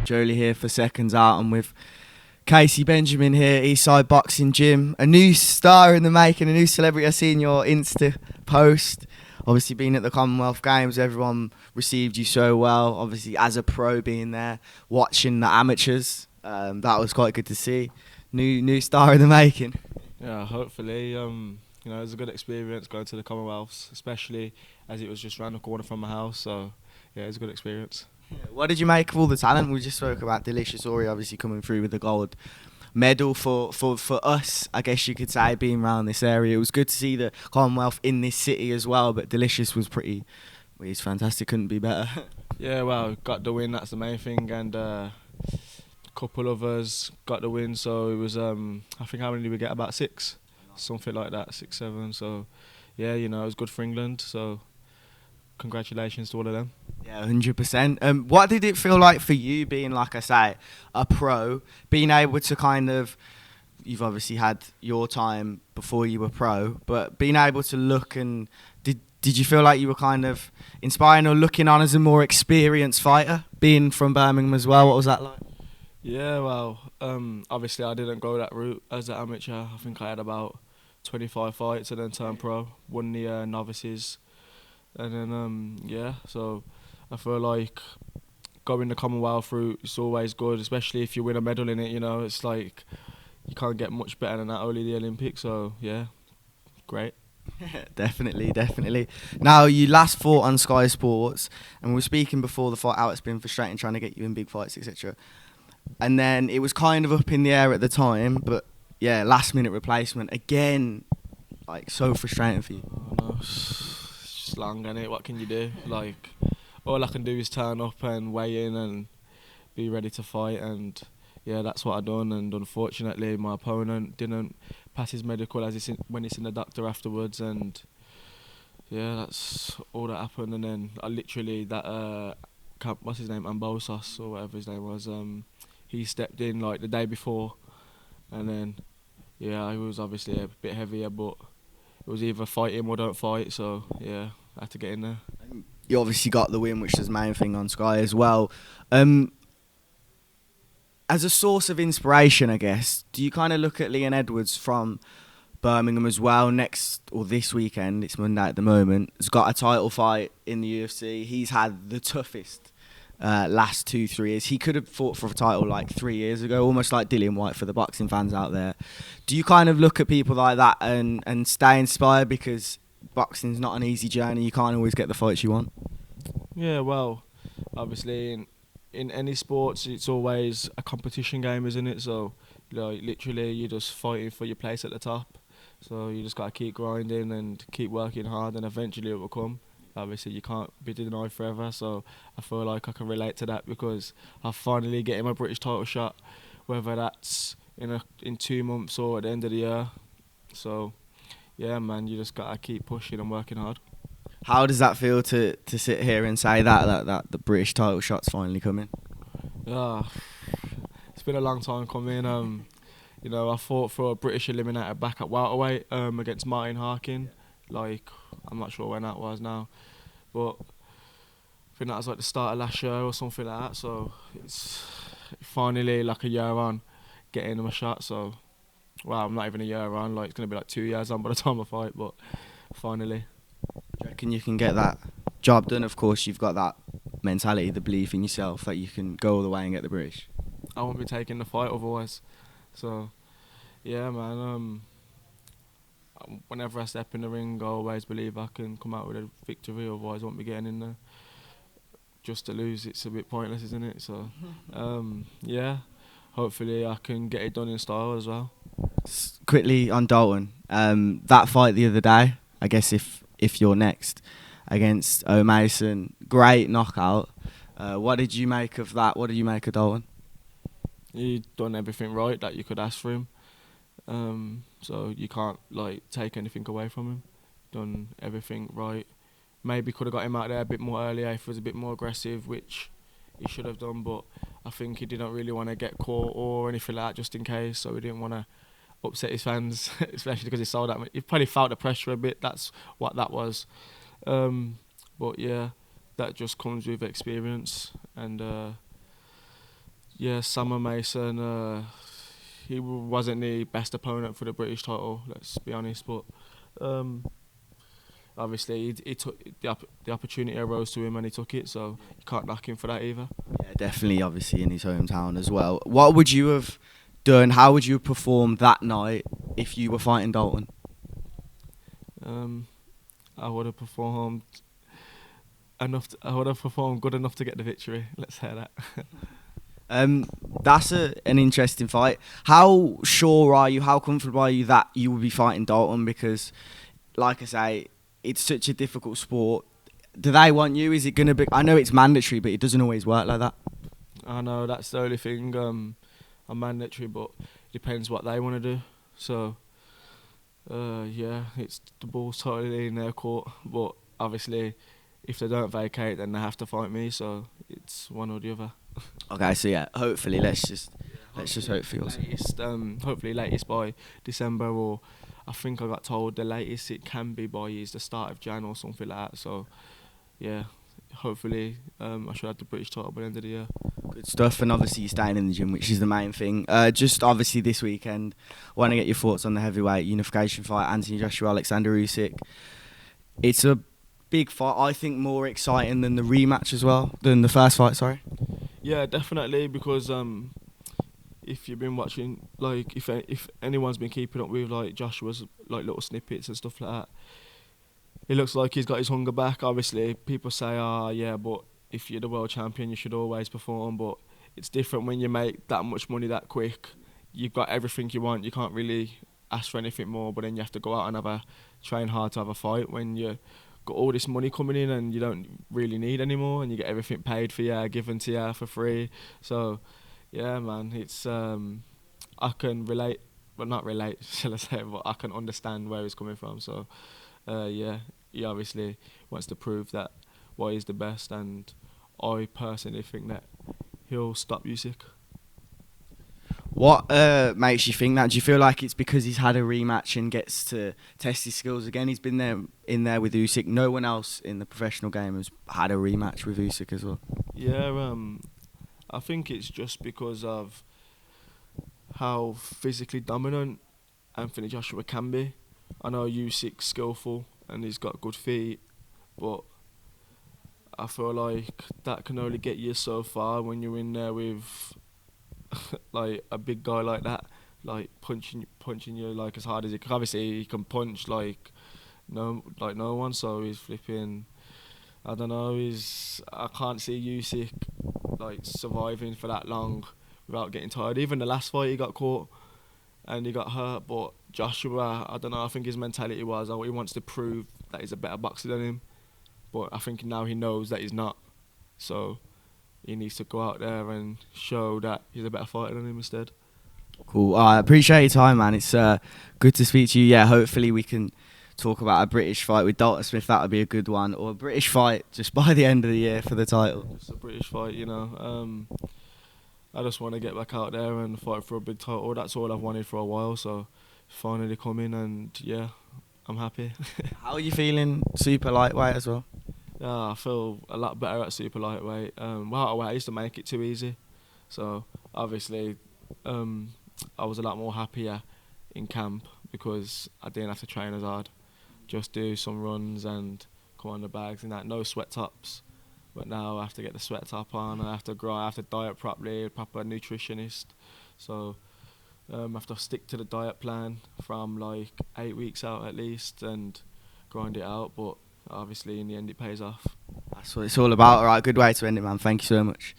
Jolie here for Seconds Out. I'm with Casey Benjamin here, Eastside Boxing Gym. A new star in the making, a new celebrity. I see in your Insta post. Obviously, being at the Commonwealth Games, everyone received you so well. Obviously, as a pro, being there, watching the amateurs, that was quite good to see. New star in the making. Yeah, hopefully. It was a good experience going to the Commonwealths, especially as it was just round the corner from my house. So, yeah, it was a good experience. What did you make of all the talent? We just spoke about Delicious Ori obviously coming through with the gold medal for us, I guess you could say, being around this area. It was good to see the Commonwealth in this city as well, but Delicious was he's fantastic, couldn't be better. Yeah, well, got the win, that's the main thing, and a couple of us got the win, so it was, I think how many did we get? About 6? Something like that, 6, 7, so yeah, it was good for England, so congratulations to all of them. Yeah, 100%. What did it feel like for you being, like I say, a pro, being able to kind of, you've obviously had your time before you were pro, but being able to look and, did you feel like you were kind of inspiring or looking on as a more experienced fighter, being from Birmingham as well? What was that like? Yeah, well, obviously I didn't go that route as an amateur. I think I had about 25 fights and then turned pro, won the novices, and then so I feel like going the Commonwealth route is always good, especially if you win a medal in it. It's like you can't get much better than that, only the Olympics. So yeah, great. Definitely. Now, you last fought on Sky Sports, and we were speaking before the fight how it's been frustrating trying to get you in big fights, etc. And then it was kind of up in the air at the time, but yeah, last minute replacement again, like so frustrating for you. Oh, no, it's just long, innit? What can you do? Like, all I can do is turn up and weigh in and be ready to fight, and yeah, that's what I done. And unfortunately, my opponent didn't pass his medical when he's in the doctor afterwards, and yeah, that's all that happened. And then I literally what's his name, Ambosos or whatever his name was, he stepped in like the day before, and then yeah, he was obviously a bit heavier, but it was either fight him or don't fight. So yeah, I had to get in there. You obviously got the win, which is the main thing on Sky as well. As a source of inspiration, I guess, do you kind of look at Leon Edwards from Birmingham as well? This weekend, it's Monday at the moment, has got a title fight in the UFC. He's had the toughest last 2-3 years. He could have fought for a title like 3 years ago, almost like Dillian White for the boxing fans out there. Do you kind of look at people like that and stay inspired, because boxing's not an easy journey? You can't always get the fights you want. Yeah, well, obviously in any sports, it's always a competition game, isn't it? So, literally, you're just fighting for your place at the top. So you just got to keep grinding and keep working hard, and eventually it will come. Obviously, you can't be denied forever. So I feel like I can relate to that, because I'm finally getting my British title shot, whether that's in 2 months or at the end of the year. So, yeah, man, you just got to keep pushing and working hard. How does that feel to sit here and say that the British title shot's finally coming? Yeah, it's been a long time coming. I fought for a British eliminator back at welterweight against Martin Harkin. Like, I'm not sure when that was now, but I think that was like the start of last year or something like that. So it's finally like a year on getting my shot. So, well, I'm not even a year on. Like, it's gonna be like 2 years on by the time I fight, but finally. Do you reckon you can get that job done? Of course, you've got that mentality, the belief in yourself that you can go all the way and get the British. I won't be taking the fight otherwise. So, yeah, man. Whenever I step in the ring, I always believe I can come out with a victory. Otherwise, I won't be getting in there. Just to lose, it's a bit pointless, isn't it? So, yeah. Hopefully, I can get it done in style as well. Quickly on Dalton, that fight the other day, I guess if you're next against O'Mason, great knockout. What did you make of that? What did you make of Dalton? He done everything right that you could ask for him. So you can't take anything away from him. Done everything right. Maybe could have got him out there a bit more earlier if he was a bit more aggressive, which he should have done. But I think he didn't really want to get caught or anything like that, just in case. So he didn't want to upset his fans, especially because he saw that. He probably felt the pressure a bit. That's what that was. But yeah, that just comes with experience, and Yeah, Summer Mason. He wasn't the best opponent for the British title. Let's be honest, but um, obviously he took the opportunity arose to him and he took it. So you can't knock him for that either. Yeah, definitely, obviously in his hometown as well. What would you have done? How would you have performed that night if you were fighting Dalton? I would have performed I would have performed good enough to get the victory. Let's say that. That's an interesting fight. How sure are you? How comfortable are you that you will be fighting Dalton? Because, like I say, it's such a difficult sport. Do they want you? Is it going to be? I know it's mandatory, but it doesn't always work like that. I know that's the only thing. I'm mandatory, but it depends what they want to do. So, yeah, it's the ball's totally in their court. But obviously, if they don't vacate, then they have to fight me. So it's one or the other. Okay, so yeah, hopefully let's just hope for yours. Hopefully latest by December, or I think I got told the latest it can be by is the start of Jan or something like that. So yeah, hopefully I should have the British title by the end of the year. Good stuff, and obviously you're staying in the gym, which is the main thing. Just obviously this weekend, want to get your thoughts on the heavyweight unification fight, Anthony Joshua, Alexander Usyk. It's a big fight, I think more exciting than the rematch as well, than the first fight, sorry. Yeah, definitely, because if you've been watching, like, if anyone's been keeping up with, like, Joshua's, like, little snippets and stuff like that, it looks like he's got his hunger back. Obviously, people say, yeah, but if you're the world champion, you should always perform, but it's different when you make that much money that quick. You've got everything you want, you can't really ask for anything more, but then you have to go out and train hard to have a fight when you got all this money coming in and you don't really need anymore, and you get everything paid for you, given to you for free. So yeah, man, it's I can relate, but not relate, shall I say, but I can understand where he's coming from. So yeah, he obviously wants to prove that why he's the best, and I personally think that he'll stop Usyk. What makes you think that? Do you feel like it's because he's had a rematch and gets to test his skills again? He's been in there with Usyk. No one else in the professional game has had a rematch with Usyk as well. Yeah, I think it's just because of how physically dominant Anthony Joshua can be. I know Usyk's skillful and he's got good feet, but I feel like that can only get you so far when you're in there with like a big guy like that, like punching you like as hard as he can. Obviously he can punch like no one, so he's flipping. I don't know. I can't see Usyk like surviving for that long without getting tired. Even the last fight he got caught and he got hurt, but Joshua, I don't know. I think his mentality was he wants to prove that he's a better boxer than him, but I think now he knows that he's not. So he needs to go out there and show that he's a better fighter than him instead. Cool. I appreciate your time, man. It's good to speak to you. Yeah, hopefully we can talk about a British fight with Dalton Smith. That would be a good one, or a British fight just by the end of the year for the title. It's a British fight, you know. I just want to get back out there and fight for a big title. That's all I've wanted for a while, so finally coming, and yeah, I'm happy. How are you feeling super lightweight as well? Yeah, I feel a lot better at super lightweight. Welterweight, I used to make it too easy, so obviously I was a lot more happier in camp because I didn't have to train as hard. Just do some runs and come on the bags and that. No sweat tops, but now I have to get the sweat top on. I have to grow. I have to diet properly, proper nutritionist. So I have to stick to the diet plan from like 8 weeks out at least and grind it out. But obviously in the end it pays off. That's what it's all about. All right, good way to end it, man. Thank you so much.